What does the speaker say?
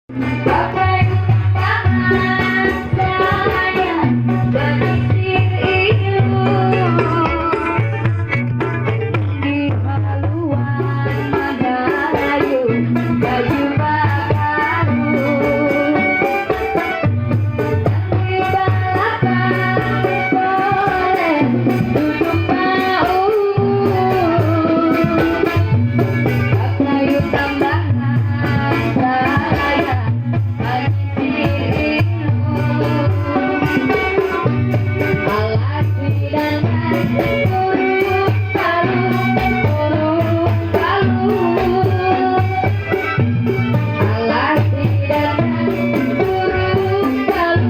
Pakai tangan saya menyisir di haluan Madayu, baju baru di belakang boleh duduk mau pakai tambahan saya menyisir alas hidangan burung palu alas hidangan burung palu